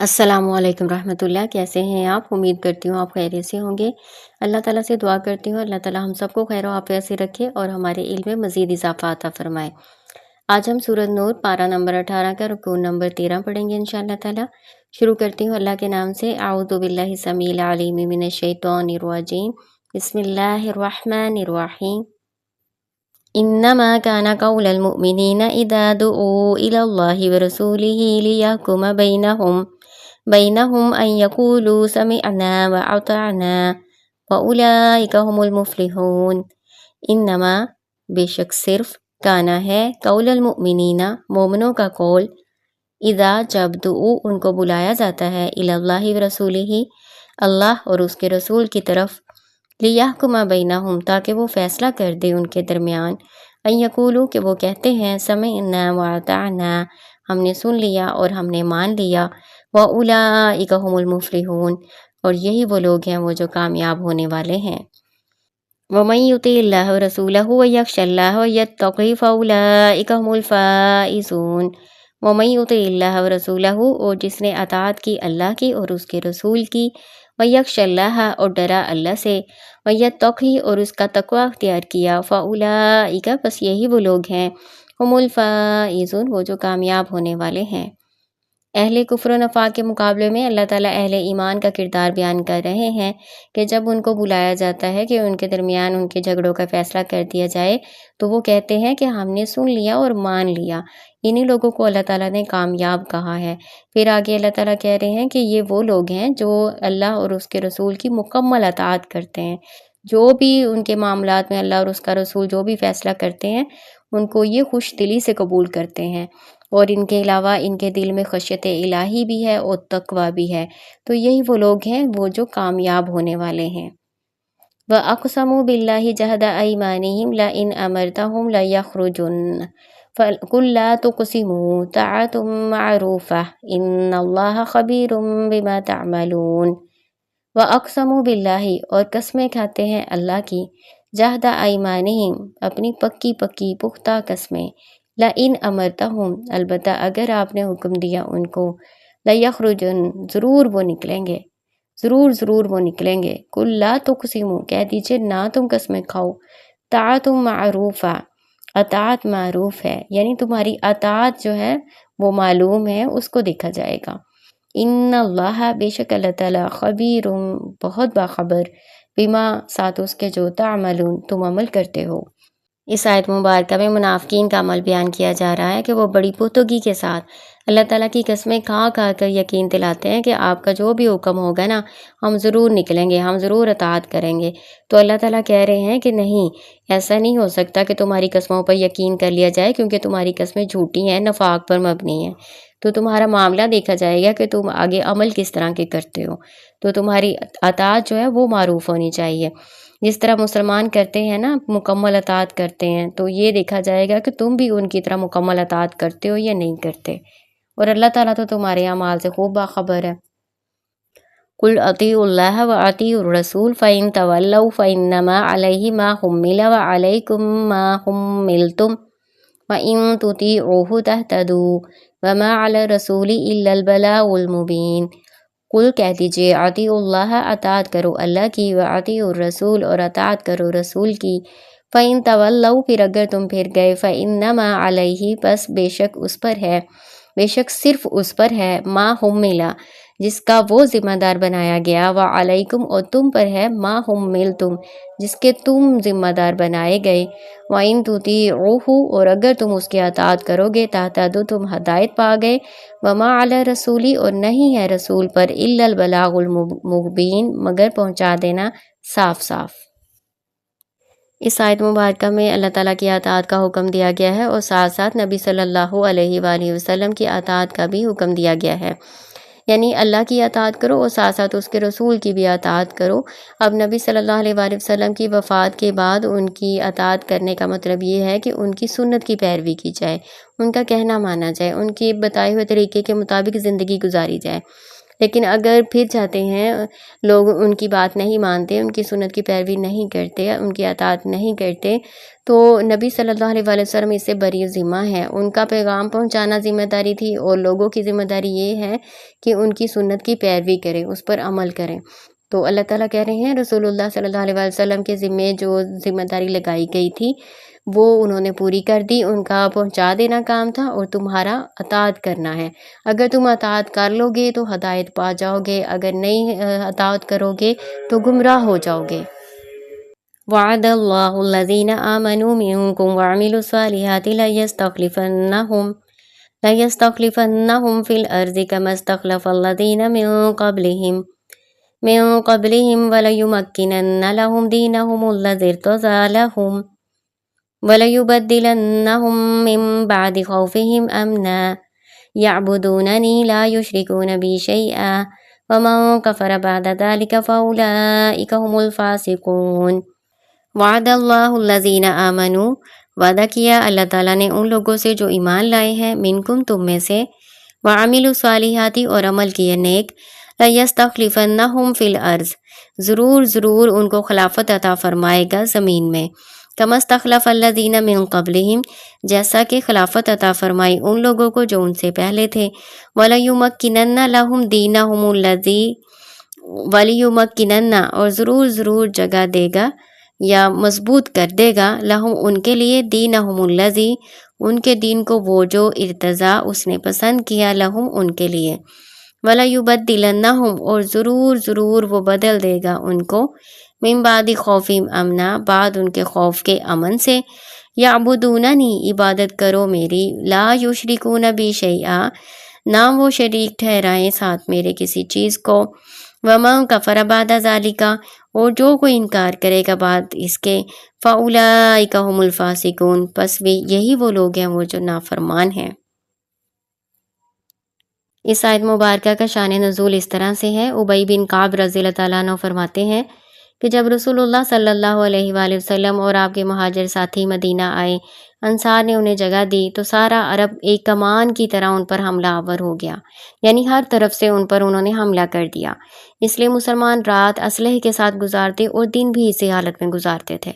السلام علیکم رحمۃ اللہ، کیسے ہیں آپ؟ امید کرتی ہوں آپ خیریت سے ہوں گے۔ اللہ تعالیٰ سے دعا کرتی ہوں اللہ تعالیٰ ہم سب کو خیر و عافیت سے رکھے اور ہمارے علم میں مزید اضافہ عطا فرمائے۔ آج ہم سورۃ نور پارہ نمبر 18 کا رکوع نمبر 13 پڑھیں گے انشاءاللہ تعالیٰ۔ شروع کرتی ہوں اللہ کے نام سے۔ اعوذ باللہ السمیع العلیم من الشیطان الرجیم، بسم اللہ الرحمن الرحیم۔ انما كان قول المؤمنین اذا دعوا الى اللہ ورسولہ لیحکم بینہم ان یقولوا سمعنا واطعنا واولئک هم المفلحون۔ انما بے شک صرف کانا ہے قول المؤمنین مومنوں کا قول، اذا جب دعو ان کو بلایا جاتا ہے الی اللہ ورسولہ اللہ اور اس کے رسول کی طرف، لیحکم بینہم تاکہ وہ فیصلہ کر دے ان کے درمیان، ان یقولوا کہ وہ کہتے ہیں سمعنا واطعنا ہم نے سن لیا اور ہم نے مان لیا، واولئک هم المفلحون اور یہی وہ لوگ ہیں وہ جو کامیاب ہونے والے ہیں۔ ومن یطع اللہ ورسولہ ویخش اللہ ویتقی فاولئک هم الفائزون۔ ومن یطع اللہ ورسولہ اور جس نے اطاعت کی اللہ کی اور اس کے رسول کی، ویخش اللہ اور ڈرا اللہ سے، ویتقی اور اس کا تقوی اختیار کیا، فاولئک بس یہی وہ لوگ ہیں، هم الفائزون وہ جو کامیاب ہونے والے ہیں۔ اہل کفر و نفاق کے مقابلے میں اللہ تعالیٰ اہل ایمان کا کردار بیان کر رہے ہیں کہ جب ان کو بلایا جاتا ہے کہ ان کے درمیان ان کے جھگڑوں کا فیصلہ کر دیا جائے تو وہ کہتے ہیں کہ ہم نے سن لیا اور مان لیا۔ انہی لوگوں کو اللہ تعالیٰ نے کامیاب کہا ہے۔ پھر آگے اللہ تعالیٰ کہہ رہے ہیں کہ یہ وہ لوگ ہیں جو اللہ اور اس کے رسول کی مکمل اطاعت کرتے ہیں، جو بھی ان کے معاملات میں اللہ اور اس کا رسول جو بھی فیصلہ کرتے ہیں ان کو یہ خوش دلی سے قبول کرتے ہیں، اور ان کے علاوہ ان کے دل میں خشیت الہی بھی ہے اور تقوی بھی ہے، تو یہی وہ لوگ ہیں وہ جو کامیاب ہونے والے ہیں۔ وَأَقْسَمُوا بِاللَّهِ جَهْدَ أَيْمَانِهِمْ لَئِنْ أَمَرْتَهُمْ لَيَخْرُجُنَّ قُل لَّا تُقْسِمُوا طَاعَةٌ مَّعْرُوفَةٌ إِنَّ اللَّهَ خَبِيرٌ بِمَا تَعْمَلُونَ۔ وَأَقْسَمُوا بِاللَّهِ اور قسمیں کھاتے ہیں اللہ کی، جَهْدَ أَيْمَانِهِمْ اپنی پکی پختہ قسمیں، لَئِنْ أَمَرْتَهُمْ البتہ اگر آپ نے حکم دیا ان کو، لَيَخْرُجُنَّ ضرور وہ نکلیں گے، ضرور وہ نکلیں گے، قُل لَّا تُقْسِمُوا کہہ دیجئے نہ تم قسمیں کھاؤ، طاعۃ معروفہ اطاعت معروف ہے، یعنی تمہاری اطاعت جو ہے وہ معلوم ہے، اس کو دیکھا جائے گا۔ ان اللہ بے شک اللہ تعالیٰ خبیر بہت باخبر، بما ساتھ اس کے جو تعملون تم عمل کرتے ہو۔ اس آیت مبارکہ میں منافقین کا عمل بیان کیا جا رہا ہے کہ وہ بڑی پختگی کے ساتھ اللہ تعالیٰ کی قسمیں کھا کر یقین دلاتے ہیں کہ آپ کا جو بھی حکم ہوگا نا ہم ضرور نکلیں گے، ہم ضرور اطاعت کریں گے۔ تو اللہ تعالیٰ کہہ رہے ہیں کہ نہیں، ایسا نہیں ہو سکتا کہ تمہاری قسموں پر یقین کر لیا جائے، کیونکہ تمہاری قسمیں جھوٹی ہیں، نفاق پر مبنی ہیں۔ تو تمہارا معاملہ دیکھا جائے گا کہ تم آگے عمل کس طرح کے کرتے ہو، تو تمہاری اطاعت جو ہے وہ معروف ہونی چاہیے۔ جس طرح مسلمان کرتے ہیں نا، مکمل اطاعت کرتے ہیں، تو یہ دیکھا جائے گا کہ تم بھی ان کی طرح مکمل اطاعت کرتے ہو یا نہیں کرتے، اور اللہ تعالیٰ تو تمہارے اعمال سے خوب باخبر ہے۔ قُلْ اطیعوا اللہ واطیعوا الرسول فإن تولوا فإنما علیہ ما حمل وعلیکم ما حملتم وإن تطیعوہ تہتدوا وما علی الرسول الا البلاغ المبین۔ قل کہہ دیجئے اطیعوا اللہ اطاعت کرو اللہ کی، واطیعوا الرسول اور اطاعت کرو رسول کی، فإن تولوا پھر اگر تم پھر گئے، فإنما علیہ بس بے شک اس پر ہے، بے شک صرف اس پر ہے، ما حملا جس کا وہ ذمہ دار بنایا گیا، وعلیکم اور تم پر ہے، ما حملتم جس کے تم ذمہ دار بنائے گئے، وَإِن تُطِيعُوهُ اور اگر تم اس کی اطاعت کرو گے، تہتدوا تم ہدایت پا گئے، وما علی الرسول اور نہیں ہے رسول پر، الا البلاغ المبین مگر پہنچا دینا صاف صاف۔ اس آیت مبارکہ میں اللہ تعالیٰ کی اطاعت کا حکم دیا گیا ہے، اور ساتھ ساتھ نبی صلی اللہ علیہ وآلہ وسلم کی اطاعت کا بھی حکم دیا گیا ہے، یعنی اللہ کی اطاعت کرو اور ساتھ ساتھ اس کے رسول کی بھی اطاعت کرو۔ اب نبی صلی اللہ علیہ وآلہ وسلم کی وفات کے بعد ان کی اطاعت کرنے کا مطلب یہ ہے کہ ان کی سنت کی پیروی کی جائے، ان کا کہنا مانا جائے، ان کے بتائے ہوئے طریقے کے مطابق زندگی گزاری جائے۔ لیکن اگر پھر چاہتے ہیں لوگ ان کی بات نہیں مانتے، ان کی سنت کی پیروی نہیں کرتے، ان کی اطاعت نہیں کرتے، تو نبی صلی اللہ علیہ وآلہ وسلم اس سے بری ذمہ ہے۔ ان کا پیغام پہنچانا ذمہ داری تھی، اور لوگوں کی ذمہ داری یہ ہے کہ ان کی سنت کی پیروی کریں، اس پر عمل کریں۔ تو اللہ تعالیٰ کہہ رہے ہیں رسول اللہ صلی اللہ علیہ وآلہ وسلم کے ذمے جو ذمہ داری لگائی گئی تھی وہ انہوں نے پوری کر دی، ان کا پہنچا دینا کام تھا، اور تمہارا اطاعت کرنا ہے۔ اگر تم اطاعت کر لو گے تو ہدایت پا جاؤ گے، اگر نہیں اطاعت کرو گے تو گمراہ ہو جاؤ گے۔ وعد اللہ الذین آمنوا منکم وعملوا الصالحات ليستخلفنهم في الأرض كما استخلف الذين من قبلهم وليمكنن لهم دينهم الذي ارتضى لهم وليبدلنهم من بعد خوفهم أمنا يعبدونني لا يشركون بي شيئا ومن كفر بعد ذلك فأولئك هم الفاسقون۔ وعد اللہ الذین آمنوا، وعدہ کیا اللہ تعالیٰ نے ان لوگوں سے جو ایمان لائے ہیں، منکم تم میں سے، وعملوا الصالحات اور عمل کیے نیک، لیستخلفنہم فی الارض ضرور ان کو خلافت عطا فرمائے گا زمین میں، کما استخلف الذین من قبلہم جیسا کہ خلافت عطا فرمائی ان لوگوں کو جو ان سے پہلے تھے، ولیمکنن لہم دینہم الذی ولیمکنن اور ضرور جگہ دے گا یا مضبوط کر دے گا، لہم ان کے لیے، دینہم الذی ان کے دین کو وہ جو ارتضا اس نے پسند کیا، لہم ان کے لیے، وَلَيُبَدِّلَنَّهُمْ اور ضرور وہ بدل دے گا ان کو، من بعد خوفہم امنا بعد ان کے خوف کے امن سے، یعبدوننی عبادت کرو میری، لا یشرکون بی شیئا نہ وہ شریک ٹھہرائیں ساتھ میرے کسی چیز کو، وَمَن كَفَرَ بَعْدَ ذَلِكَ اور جو کوئی انکار کرے گا بعد اس کے، فَأُولَئِكَ هُمُ الْفَاسِقُونَ پس یہی وہ لوگ ہیں وہ جو نافرمان ہیں۔ اس آیت مبارکہ کا شان نزول اس طرح سے ہے، ابی بن کعب رضی اللہ تعالیٰ عنہ فرماتے ہیں کہ جب رسول اللہ صلی اللہ علیہ وآلہ وسلم اور آپ کے مہاجر ساتھی مدینہ آئے، انصار نے انہیں جگہ دی تو سارا عرب ایک کمان کی طرح ان پر حملہ آور ہو گیا، یعنی ہر طرف سے ان پر انہوں نے حملہ کر دیا، اس لیے مسلمان رات اسلحے کے ساتھ گزارتے اور دن بھی اسی حالت میں گزارتے تھے،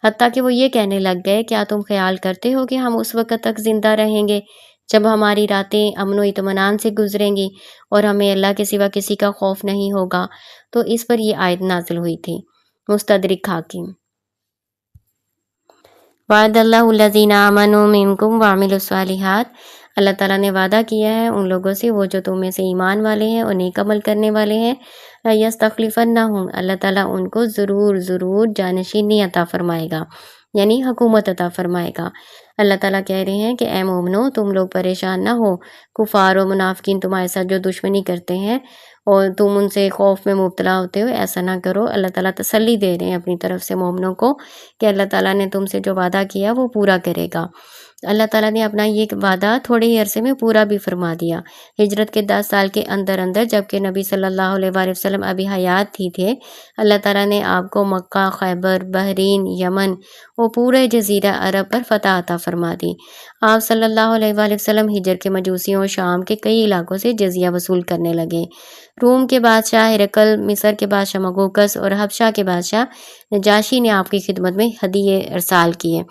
حتیٰ کہ وہ یہ کہنے لگ گئے کیا تم خیال کرتے ہو کہ ہم اس وقت تک زندہ رہیں گے جب ہماری راتیں امن و اطمینان سے گزریں گی اور ہمیں اللہ کے سوا کسی کا خوف نہیں ہوگا؟ تو اس پر یہ آیت نازل ہوئی تھی۔ مستدرک حاکم۔ وعد اللہ الذین آمنوا منکم وعملوا الصالحات اللہ تعالیٰ نے وعدہ کیا ہے ان لوگوں سے وہ جو تم میں سے ایمان والے ہیں اور نیک عمل کرنے والے ہیں، یستخلفنہم اللہ تعالیٰ ان کو ضرور جانشینی عطا فرمائے گا، یعنی حکومت عطا فرمائے گا۔ اللہ تعالیٰ کہہ رہے ہیں کہ اے مومنو تم لوگ پریشان نہ ہو، کفار و منافقین تمہارے ساتھ جو دشمنی کرتے ہیں اور تم ان سے خوف میں مبتلا ہوتے ہو، ایسا نہ کرو۔ اللہ تعالیٰ تسلی دے رہے ہیں اپنی طرف سے مومنوں کو کہ اللہ تعالیٰ نے تم سے جو وعدہ کیا وہ پورا کرے گا۔ اللہ تعالیٰ نے اپنا یہ وعدہ تھوڑے ہی عرصے میں پورا بھی فرما دیا۔ ہجرت کے 10 سال کے اندر جبکہ نبی صلی اللہ علیہ وآلہ وسلم ابھی حیات ہی تھے، اللہ تعالیٰ نے آپ کو مکہ، خیبر، بحرین، یمن اور پورے جزیرہ عرب پر فتح عطا فرما دی۔ آپ صلی اللہ علیہ وآلہ وسلم ہجر کے مجوسیوں اور شام کے کئی علاقوں سے جزیہ وصول کرنے لگے۔ روم کے بادشاہ ہرقل، مصر کے بادشاہ مغوقس اور حبشہ کے بادشاہ نجاشی نے آپ کی خدمت میں ہدیے ارسال کیے۔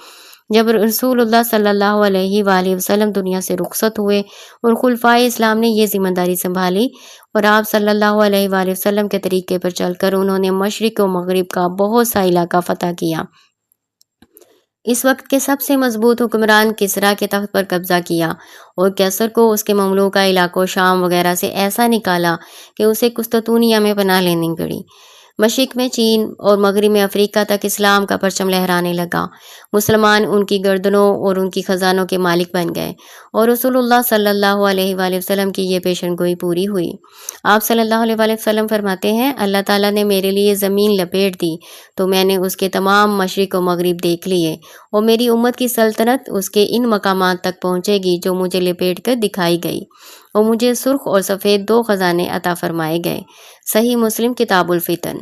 جب رسول اللہ صلی اللہ علیہ وآلہ وسلم دنیا سے رخصت ہوئے اور خلفائے اسلام نے یہ ذمہ داری سنبھالی اور آپ صلی اللہ علیہ وآلہ وسلم کے طریقے پر چل کر انہوں نے مشرق و مغرب کا بہت سا علاقہ فتح کیا۔ اس وقت کے سب سے مضبوط حکمران کسریٰ کے تخت پر قبضہ کیا اور کیسر کو اس کے مملوکہ علاقوں شام وغیرہ سے ایسا نکالا کہ اسے قسطنطنیہ میں پناہ لینی پڑی۔ مشرق میں چین اور مغرب میں افریقہ تک اسلام کا پرچم لہرانے لگا، مسلمان ان کی گردنوں اور ان کی خزانوں کے مالک بن گئے اور رسول اللہ صلی اللہ علیہ وآلہ وسلم کی یہ پیشن گوئی پوری ہوئی۔ آپ صلی اللہ علیہ وآلہ وسلم فرماتے ہیں اللہ تعالیٰ نے میرے لیے زمین لپیٹ دی تو میں نے اس کے تمام مشرق و مغرب دیکھ لیے اور میری امت کی سلطنت اس کے ان مقامات تک پہنچے گی جو مجھے لپیٹ کر دکھائی گئی، اور مجھے سرخ اور سفید 2 خزانے عطا فرمائے گئے۔ صحیح مسلم کتاب الفتن۔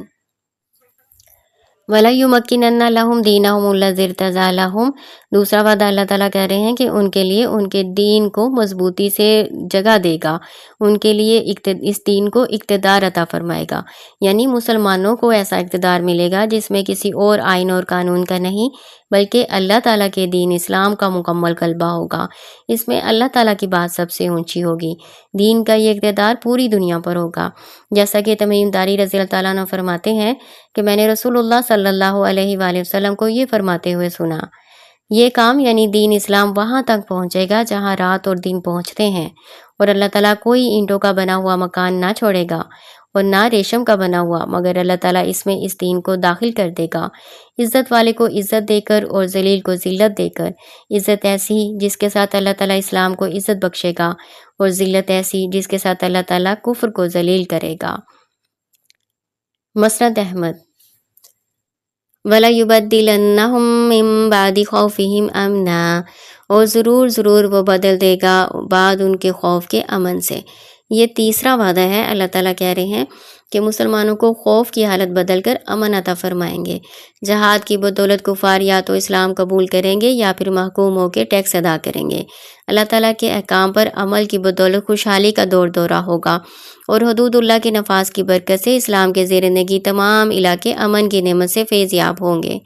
وَلَا يُمَكِّنَنَّ لَهُمْ دِينَهُمُ الَّذِي ارْتَضَىٰ لَهُمْ، دوسرا وعدہ اللہ تعالیٰ کہہ رہے ہیں کہ ان کے لیے ان کے دین کو مضبوطی سے جگہ دے گا، ان کے لیے اس دین کو اقتدار عطا فرمائے گا، یعنی مسلمانوں کو ایسا اقتدار ملے گا جس میں کسی اور آئین اور قانون کا نہیں بلکہ اللہ تعالیٰ کے دین اسلام کا مکمل غلبہ ہوگا۔ اس میں اللہ تعالیٰ کی بات سب سے اونچی ہوگی، دین کا یہ اقتدار پوری دنیا پر ہوگا۔ جیسا کہ تمیم داری رضی اللہ تعالیٰ عنہ فرماتے ہیں کہ میں نے رسول اللہ صلی اللہ علیہ وآلہ وسلم کو یہ فرماتے ہوئے سنا، یہ کام یعنی دین اسلام وہاں تک پہنچے گا جہاں رات اور دن پہنچتے ہیں، اور اللہ تعالیٰ کوئی اینٹوں کا بنا ہوا مکان نہ چھوڑے گا اور نہ ریشم کا بنا ہوا، مگر اللہ تعالیٰ اس میں اس دین کو داخل کر دے گا، عزت والے کو عزت دے کر اور ذلیل کو ذلت دے کر، عزت ایسی جس کے ساتھ اللہ تعالیٰ اسلام کو عزت بخشے گا، اور ذلت ایسی جس کے ساتھ اللہ تعالیٰ کفر کو ذلیل کرے گا۔ مسند احمد۔ وَلَيُبَدِّلَنَّهُم مِّن بَعْدِ خَوْفِهِمْ أَمْنًا، اور ضرور وہ بدل دے گا بعد ان کے خوف کے امن سے۔ یہ تیسرا وعدہ ہے، اللہ تعالیٰ کہہ رہے ہیں کہ مسلمانوں کو خوف کی حالت بدل کر امن عطا فرمائیں گے۔ جہاد کی بدولت کفار یا تو اسلام قبول کریں گے یا پھر محکوم ہو کے ٹیکس ادا کریں گے۔ اللہ تعالیٰ کے احکام پر عمل کی بدولت خوشحالی کا دور دورہ ہوگا، اور حدود اللہ کے نفاذ کی برکت سے اسلام کے زیر نگی تمام علاقے امن کی نعمت سے فیض یاب ہوں گے۔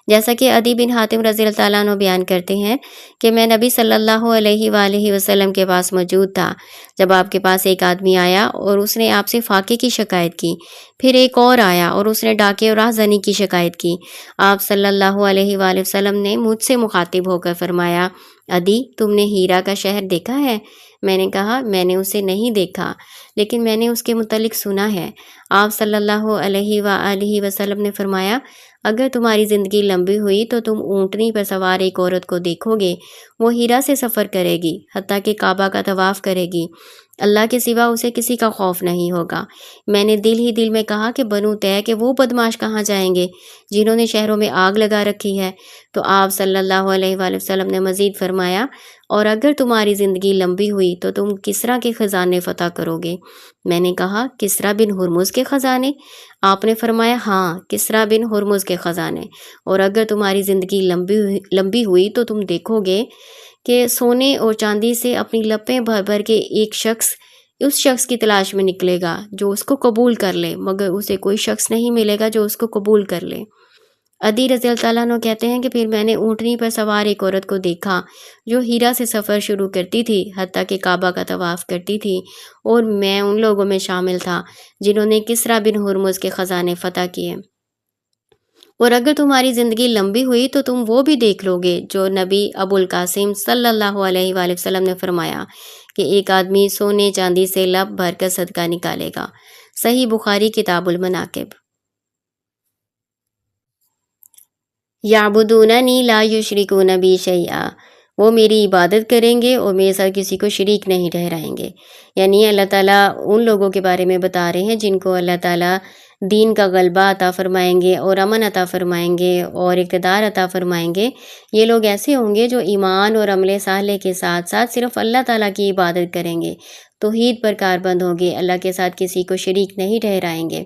جیسا کہ عدی بن حاتم رضی اللہ تعالیٰ عنہ بیان کرتے ہیں کہ میں نبی صلی اللہ علیہ وآلہ وسلم کے پاس موجود تھا جب آپ کے پاس ایک آدمی آیا اور اس نے آپ سے فاقے کی شکایت کی، پھر ایک اور آیا اور اس نے ڈاکے اور راہزنی کی شکایت کی۔ آپ صلی اللہ علیہ وآلہ وسلم نے مجھ سے مخاطب ہو کر فرمایا، عدی تم نے ہیرا کا شہر دیکھا ہے؟ میں نے کہا میں نے اسے نہیں دیکھا لیکن میں نے اس کے متعلق سنا ہے۔ آپ صلی اللہ علیہ وآلہ وسلم نے فرمایا، اگر تمہاری زندگی لمبی ہوئی تو تم اونٹنی پر سوار ایک عورت کو دیکھو گے، وہ ہیرا سے سفر کرے گی حتیٰ کہ کعبہ کا طواف کرے گی، اللہ کے سوا اسے کسی کا خوف نہیں ہوگا۔ میں نے دل ہی دل میں کہا کہ بنو طے کہ وہ بدماش کہاں جائیں گے جنہوں نے شہروں میں آگ لگا رکھی ہے؟ تو آپ صلی اللہ علیہ وآلہ وسلم نے مزید فرمایا، اور اگر تمہاری زندگی لمبی ہوئی تو تم کسریٰ کے خزانے فتح کرو گے۔ میں نے کہا کسریٰ بن ہرمز کے خزانے؟ آپ نے فرمایا ہاں، کسریٰ بن ہرمز کے خزانے۔ اور اگر تمہاری زندگی لمبی ہوئی تو تم دیکھو گے کہ سونے اور چاندی سے اپنی لپیں بھر بھر کے ایک شخص اس شخص کی تلاش میں نکلے گا جو اس کو قبول کر لے، مگر اسے کوئی شخص نہیں ملے گا جو اس کو قبول کر لے۔ عدی رضی اللہ تعالیٰ عنہ کہتے ہیں کہ پھر میں نے اونٹنی پر سوار ایک عورت کو دیکھا جو ہیرا سے سفر شروع کرتی تھی حتیٰ کہ کعبہ کا طواف کرتی تھی، اور میں ان لوگوں میں شامل تھا جنہوں نے کسریٰ بن ہرمز کے خزانے فتح کیے۔ اور اگر تمہاری زندگی لمبی ہوئی تو تم وہ بھی دیکھ لو گے جو نبی ابو القاسم صلی اللہ علیہ وآلہ وسلم نے فرمایا کہ ایک آدمی سونے چاندی سے لب بھر کر صدقہ نکالے گا۔ صحیح بخاری کتاب المناقب۔ یعبدوننی لا یشرکون بی شیئا، وہ میری عبادت کریں گے اور میرے ساتھ کسی کو شریک نہیں ٹھہرائیں گے۔ یعنی اللہ تعالیٰ ان لوگوں کے بارے میں بتا رہے ہیں جن کو اللہ تعالیٰ دین کا غلبہ عطا فرمائیں گے اور امن عطا فرمائیں گے اور اقتدار عطا فرمائیں گے۔ یہ لوگ ایسے ہوں گے جو ایمان اور عمل صالح کے ساتھ ساتھ صرف اللہ تعالیٰ کی عبادت کریں گے، توحید پر کاربند ہوں گے، اللہ کے ساتھ کسی کو شریک نہیں ٹھہرائیں گے۔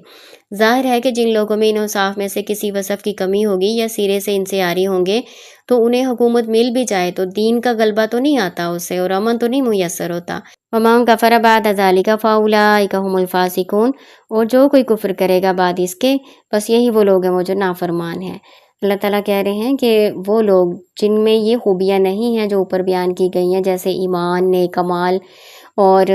ظاہر ہے کہ جن لوگوں میں ان اوصاف میں سے کسی وصف کی کمی ہوگی یا سرے سے انصیاری ہوں گے تو انہیں حکومت مل بھی جائے تو دین کا غلبہ تو نہیں آتا اس سے، اور امن تو نہیں میسر ہوتا۔ وَمَن كَفَرَ بَعْدَ ذَلِكَ فَأُولَٰئِكَ هُمُ الْفَاسِقُونَ، اور جو کوئی کفر کرے گا بعد اس کے، بس یہی وہ لوگ ہیں وہ جو نافرمان ہیں۔ اللہ تعالیٰ کہہ رہے ہیں کہ وہ لوگ جن میں یہ خوبیاں نہیں ہیں جو اوپر بیان کی گئی ہیں، جیسے ایمان، نیک اعمال اور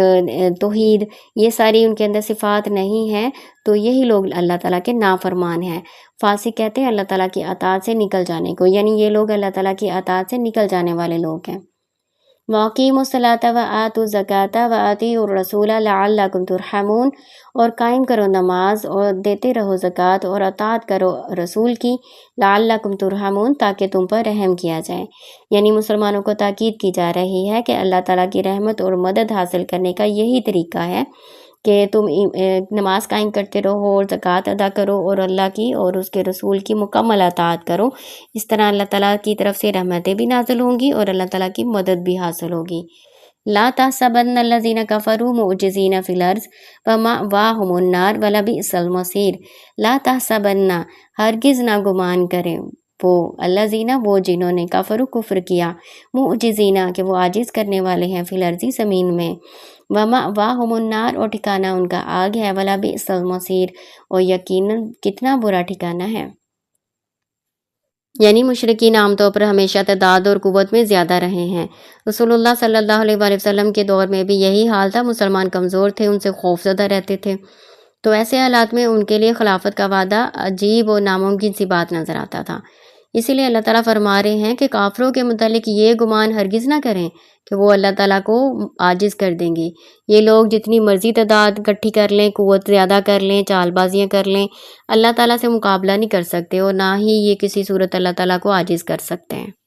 توحید، یہ ساری ان کے اندر صفات نہیں ہیں، تو یہی لوگ اللہ تعالیٰ کے نافرمان ہیں۔ فاسق کہتے ہیں اللہ تعالیٰ کی اطاعت سے نکل جانے کو، یعنی یہ لوگ اللہ تعالیٰ کی اطاعت سے نکل جانے والے لوگ ہیں۔ وَأَقِیمُوا الصَّلَاةَ وَآتُوا الزَّکَاةَ وَأَطِیعُوا الرَّسُولَ لَعَلَّکُمْ تُرْحَمُونَ، اور قائم کرو نماز اور دیتے رہو زکوٰۃ اور اطاعت کرو رسول کی، لعلکم ترحمون، تاکہ تم پر رحم کیا جائے۔ یعنی مسلمانوں کو تاکید کی جا رہی ہے کہ اللہ تعالیٰ کی رحمت اور مدد حاصل کرنے کا یہی طریقہ ہے کہ تم نماز قائم کرتے رہو اور زکوٰۃ ادا کرو اور اللہ کی اور اس کے رسول کی مکمل اطاعت کرو۔ اس طرح اللہ تعالیٰ کی طرف سے رحمتیں بھی نازل ہوں گی اور اللہ تعالیٰ کی مدد بھی حاصل ہوگی۔ لا تحسبن الذین کفروا معجزین فی الارض ومأواہم النار ولبئس المصیر۔ لا تحسبن، ہرگز نہ گمان کریں وہ الذین، وہ جنہوں نے کفر کیا، معجزین کہ وہ عاجز کرنے والے ہیں، فی الارض زمین میں، ومأواہم النار اور ٹھکانہ ان کا آگ ہے، ولبئس المصیر اور یقیناً کتنا برا ٹھکانہ ہے۔ یعنی مشرکین عام طور پر ہمیشہ تعداد اور قوت میں زیادہ رہے ہیں۔ رسول اللہ صلی اللہ علیہ وآلہ وسلم کے دور میں بھی یہی حال تھا، مسلمان کمزور تھے، ان سے خوف زدہ رہتے تھے، تو ایسے حالات میں ان کے لیے خلافت کا وعدہ عجیب اور ناممکن سی بات نظر آتا تھا۔ اسی لیے اللہ تعالیٰ فرما رہے ہیں کہ کافروں کے متعلق یہ گمان ہرگز نہ کریں کہ وہ اللہ تعالیٰ کو عاجز کر دیں گی۔ یہ لوگ جتنی مرضی تعداد اکٹھی کر لیں، قوت زیادہ کر لیں، چال بازیاں کر لیں، اللہ تعالیٰ سے مقابلہ نہیں کر سکتے، اور نہ ہی یہ کسی صورت اللہ تعالیٰ کو عاجز کر سکتے ہیں۔